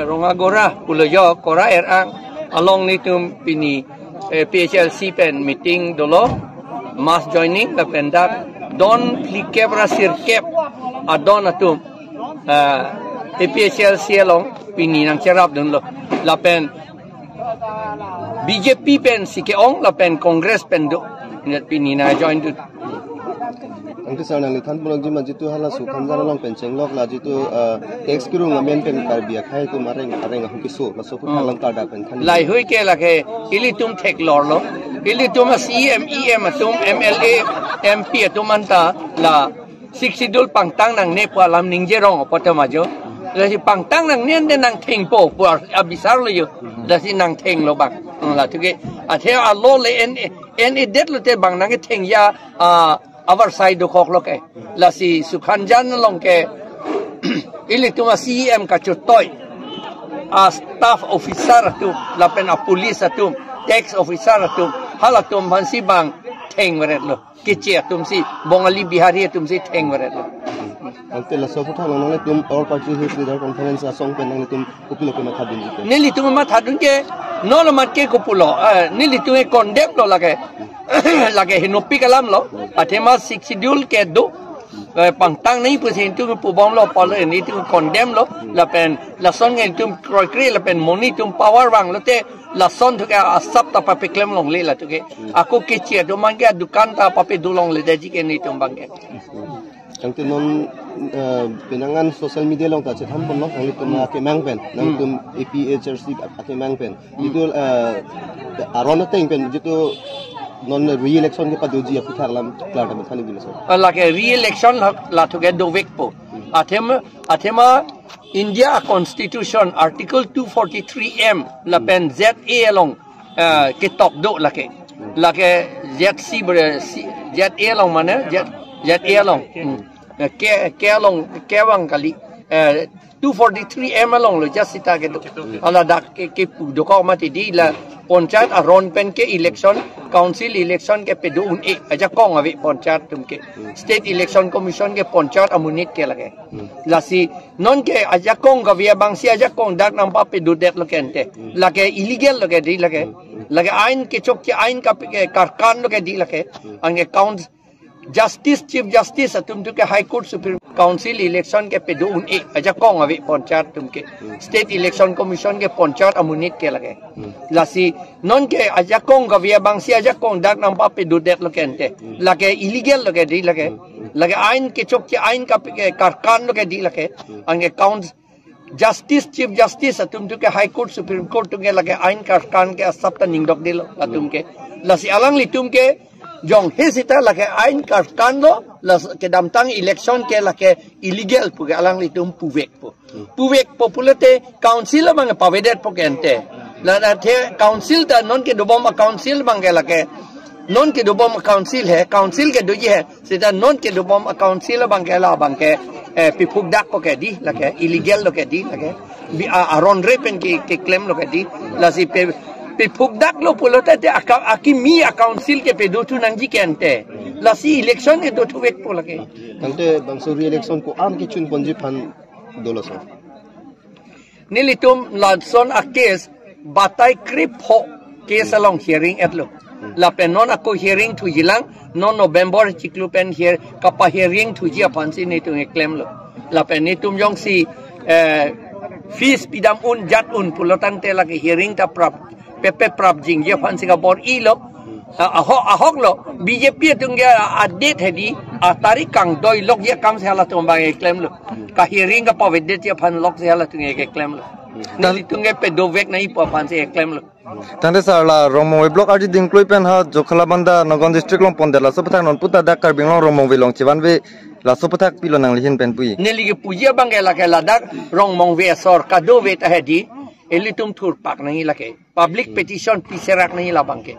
rongagora puloyo kora erang along nitum pini PHLC pen meeting dolo mass joining la pendak don plikebra sirkep adon atum APHLC along pini nang cerap dun lo la pen BJP pen sikeong la pen Congress pen do net pini na join du angke sana ni than pulang jima jitu hala su khanjar long penceng lok la jitu tax kiru ngamen pen karbia khai tu mareng hukisu la so putha lang ta da pen thani lai hui ke la ke ili tum thek lor lo ili tum CM EM tum MLA MP tum anta la siksidul pangtang nang ne pa lam ning jerong potama jo la si pangtang nang nen de nang theng po por abisar lo yo la si nang theng lo bang la tu ke a the a lo le en det lo te bang nang ke theng ya our side do khok lo ke la si sukhanjan long ke ili tum CM ka chutoy a staff officer tu la pen a police tu tax officer tu hala tum hansi bang theng weret lo kiche tum si bongali bihari tum si theng weret lo angke la so putha long ne tum all party leader conference asong pen nang tum kupulo ke matha din ke nili tum ma thadun ke no lo mat ke kupulo nili tum e condemn lo lage lage hinopi kalam lo athema schedule ke do pangtang nei persen tu pubom lo polo ni tu condemn lo la pen la son ngai tum kroi la pen moni tum power wang lo te la son tu ka asap ta pa peklem long le la tu ke aku ke chia do mang ke dukan ta pa pe dulong le daji ke ni tum bang ke angke non penangan social media long ta che tham pon lo ang tum ke mang pen nang tum APHRC ake mang pen itu arona teng pen jitu non re-election ke paduji apithar lam klata me thani dimaso la ke re-election la to get do vek po athema India constitution article 243M la pen ZA along ke top do la ke ZC ZA along mana ZA along ke along ke wang kali 243M along lo just sita ke do ala dak ke do ko mati di la ponchayat aron pen ke election council election ke pedo un Ajakong ave ponchayat tum ke state election commission ke ponchayat amunit ke lage lasi non ke Ajakong ka via bang si Ajakong dak nampa pedo det lo kente lage illegal lo ke di lage ain ke chok ke ain ka karkan lo ke di lage ang account Justice Chief Justice atum tu ke High Court Supreme Council election ke pedo un Ajakong ave ponchayat tum ke state election commission ke ponchayat amunit ke lage lasi non ke Ajakong ka via bang si Ajakong dak nampa pedo det lo kente lage illegal lo ke di lage ain ke chok ke ain ka karkan lo ke di lage ang account Justice Chief Justice atum tu ke High Court Supreme Court tu ke lage ain karkan ke asap ta ningdok dilo atum ke lasi alang litum ke jong hesita lake ain karkan lo ke damtang election ke lake illegal pu ke alang litum puvek populate council bang pavedet po kente la the council ta non ke dobom council bang ke lake non ke dobom council hai council ke doji hai sita non ke dobom council bang ke la bang ke pipuk dak po ke di lake illegal lo ke di lake bi aron repen ke claim lo ke di la si pipuk dak lo pulote te akimi council ke pedo tu nangji kente la si election ke do tu vek po lake ante bangso re-election ko am ki chun ponji phan doloso nilitum ladson a case batai Kepho case along hearing etlo la penon ako hearing tu jilang non November chiklu pen here kapa hearing tu ji apan si ni tu claim lo la pen ni tum jong si fees pidam un jat un pulotan te lake hearing ta prap pepe prap jing je pan Singapore ilo ahok lo BJP tungge adet hedi atari kang doi lok ye kam sela tum bang claim lo ka hearing ka pavedet ye pan lok sela tunge claim lo nali tungge pe do vek nai pa pan se claim lo tande sarla romo block arji dingkloi pen ha jokhala banda Nangong district long pondela sopathak non puta dak karbing long romo long chiban ve la sopathak pilo nang lihin pen pui neli ge puja bangela ke ladak rong mong ve sor ka do ve ta hedi elitum thur pak nahi lake public petition piserak nahi la bangke